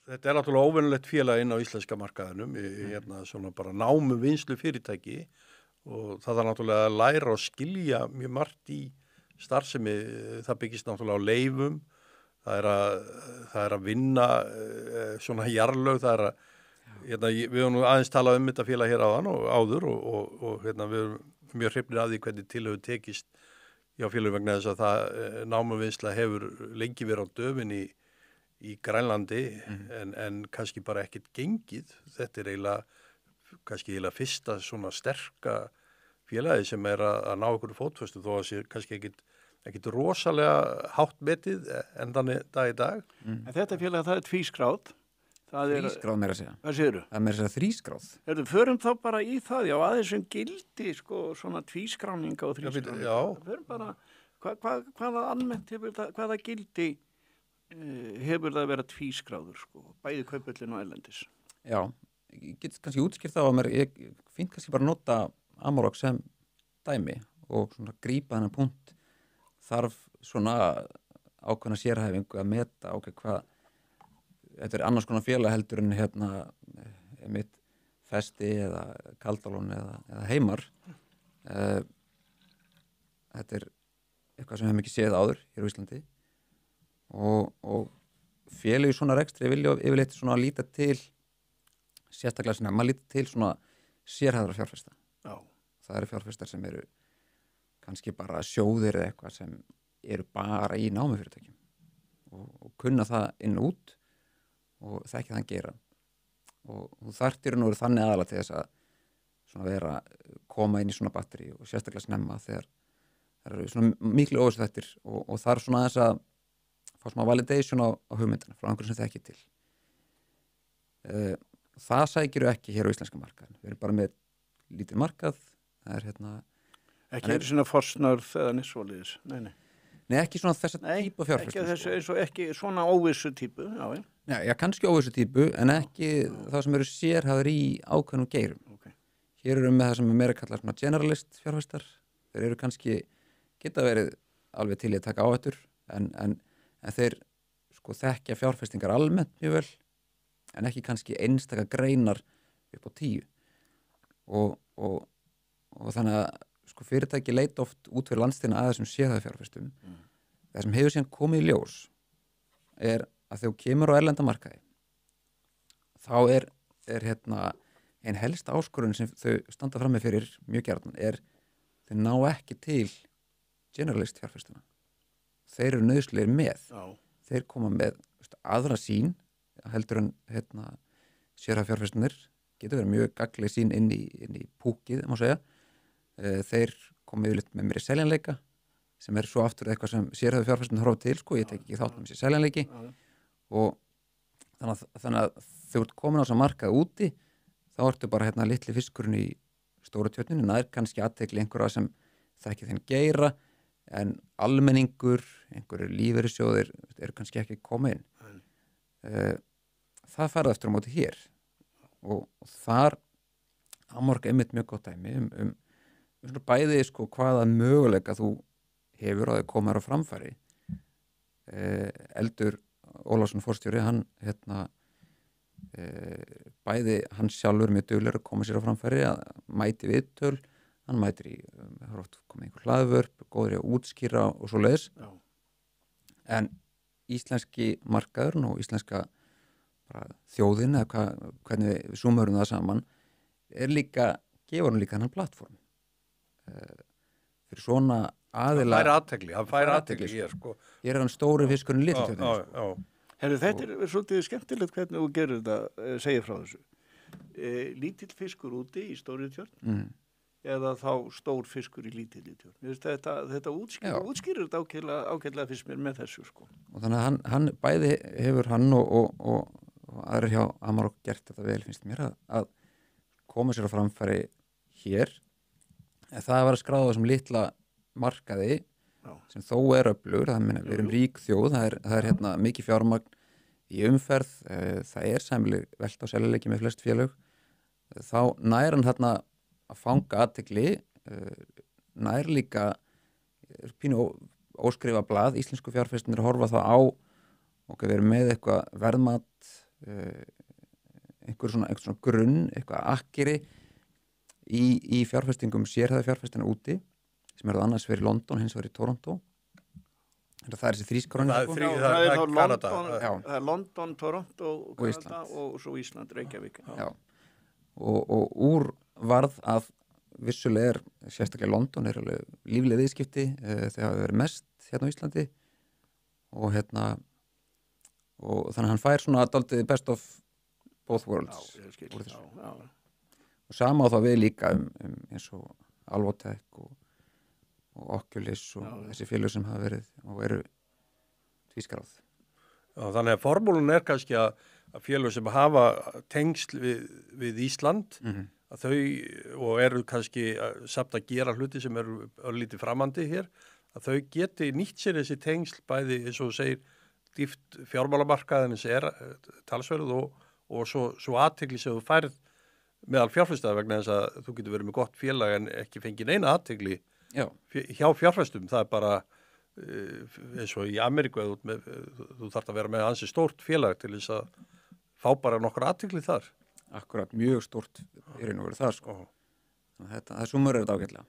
Þetta náttúrulega óvenjulegt félag inn á íslenska markaðinum, hérna svona bara námuvinnslu fyrirtæki og það er náttúrulega að læra og skilja mjög margt í starfsemi, það byggist náttúrulega á leyfum, það er að vinna svona jarðlög, það er að, hérna, við höfum nú aðeins talað um þetta félag hér áður og hérna, við höfum mjög hrifnir af því hvernig til hefur tekist hjá félagum vegna þess að það námuvinnsla hefur lengi verið á döfinni í Grænlandi en kannski bara ekkert gengið. Þetta er eiginlega fyrsta svona sterka félagi sem er að ná ykkur fótfestu þó að sé kannski ekkert rosalega hátt metið en þannig dag í dag. En þetta félag það er tvískráð. Þrískráð meira að segja. Hvað segirðu? Það er meira að segja þrískráð. Förum þá bara í það, já, aðeins gildi, sko, svona tvískráninga og þrískráninga. Já. Förum bara, hvaða almennt hefur það, hvaða gildi hefur það að vera tvískráður, sko, bæði kauphöllin og erlendis? Já, ég get kannski útskýrt það á mér, ég finn kannski bara að nota Amarok sem dæmi og svona grípa þennan punkt þarf svona ákveðna sérhæfingu að meta hvað þetta er annars konar félag heldur en hérna mitt Festi eða Kaldalón eða Heimar. Þetta er eitthvað sem við hefum ekki séð áður hér á Íslandi og félagi svona rekstri vilja yfirleitt svona líta til sérstaklega svona, maður líta til svona sérhæfðra fjárfesta. Já. Það eru fjárfestar sem eru kannski bara sjóðir eða eitthvað sem eru bara í námufyrirtækjum og kunna það inn og út og það ekki þann gera og þú þarftir nú þannig aðalega til þess að svona vera koma inn í svona batteri og sérstaklega snemma þegar það eru svona miklu óvissuþættir og þarf svona þess að fá smá validation á hugmyndina frá einhverjum sem það ekki til. Það sækir ekki hér á íslenska markaðin. Við erum bara með lítið markað, það er hérna ekki er svona forsnörð eða nýsvoliðis, nei. Nei, ekki svona þessa típu fjárfestum. Ekki þessu, ekki svona óvissu típu, já. Já, kannski óvissu típu, en ekki það sem eru sérhæfðir í ákveðnum geirum. Okay. Hér erum við það sem er meira kallað svona generalist fjárfestar. Þeir eru kannski, geta verið alveg til í að taka áhættur, en þeir sko þekkja fjárfestingar almennt mjög vel, en ekki kannski einstaka greinar upp á 10. Og þannig að sko fyrirtæki leita oft út fyrir landstina að þessum sérhæfðu fjárfestum. Það sem hefur síðan komið í ljós er að þegar þú kemur á erlenda markaði þá er hérna ein helsta áskorun sem þau standa frammi fyrir mjög gjarnan þau ná ekki til generalist fjárfestuna. Þeir eru nauðslegir með. Já. Þeir koma með aðra sín heldur en hérna sérhæfðu fjárfestunir getur verið mjög gagnleg sín inn í púkið, má segja. Þeir koma yfirleitt með meiri seljanleika sem er svo aftur eitthvað sem sérhæfðu fjárfestunir horfa til, sko, ég tek ekki þátt með sér seljanleiki og þannig að þú ert komin á þessa markað úti þá ertu bara hérna litli fiskurinn í stóru tjörninni, það er kannski athygli einhverja sem þekki þinn geira en almenningur, einhverjir lífeyrissjóðir eru kannski ekki komið inn. Það farið eftir á móti hér og þar Amarok einmitt mjög gott dæmi svona bæði sko hvaða möguleika þú hefur að þau koma á framfæri. Eldur Ólafsson forstjóri, hann hérna bæði hann sjálfur mjög duglegur að koma sér á framfæri að mæti viðtöl, hann mætir í það oft komið einhver hlaðvörp, góður í að útskýra og svo leiðis. En íslenski markaðurinn og íslenska þjóðin eða hvernig við súmörum það saman líka, gefur hann líka hann plattform fyrir svona aðila. Hann fær athygli hér, sko. Hér er hann stóri fiskurinn litli tjörnin. Já. Herru, þetta er svolítið skemmtilegt hvernig þú gerir þetta, segir frá þessu. Lítill fiskur úti í stóri tjörn eða þá stór fiskur í lítilli tjörn. Þetta útskýrir þetta ágætlega fyrst mér með þessu, sko. Og þannig að hann bæði hefur hann og aðrir hjá Amarok gert þetta vel, finnst mér, að koma sér á framfæri hér. Það var að skráða þessum litla markaði sem þó er öflugur, við erum rík þjóð, það er hérna mikið fjármagn í umferð, það er sæmileg velt á seljuleiki með flest félög, þá nær hann þarna að fanga athygli, nær líka pínu óskrifa blað, íslensku fjárfestinir horfa það á og við erum með eitthvað verðmat einhver svona grunn, eitthvað akkeri í fjárfestingum sérhæða fjárfestina úti sem eru annars verið í London, hins vegar í Toronto. Það er þessi þrískráning Það er sko. þrí- það er þá Kanada. London, það er London, Toronto, Kanada Ísland. og svo Ísland, Reykjavík. Já. Og úr varð að vissulega sérstaklega London alveg lífleg viðskipti þegar hafa verið mest hérna á Íslandi og og þannig að hann fær svona dálítið best of both worlds. Ég skil, úr þessu. já. Og sama á það við líka eins og Alvotech og Oculus og þessi félög sem hafa verið og eru tvískráð. Já, þannig að formúlun er kannski að félög sem hafa tengsl við Ísland að þau og eru kannski samt að gera hluti sem eru örlítið framandi hér, að þau geti nýtt sér þessi tengsl bæði eins og þú segir dýft fjármálamarkaðinins er talsverð og svo athygli sem þú færð meðal fjárfesta vegna þess að þú getur verið með gott félag en ekki fengið neina athygli hjá fjárfestum. Það er bara eins og í Ameríku þú þarft að vera með ansi stórt félag til þess að fá bara nokkur athygli þar. Akkurat, mjög stórt í raun og veru það sko. Það sumur er þetta ágætlega.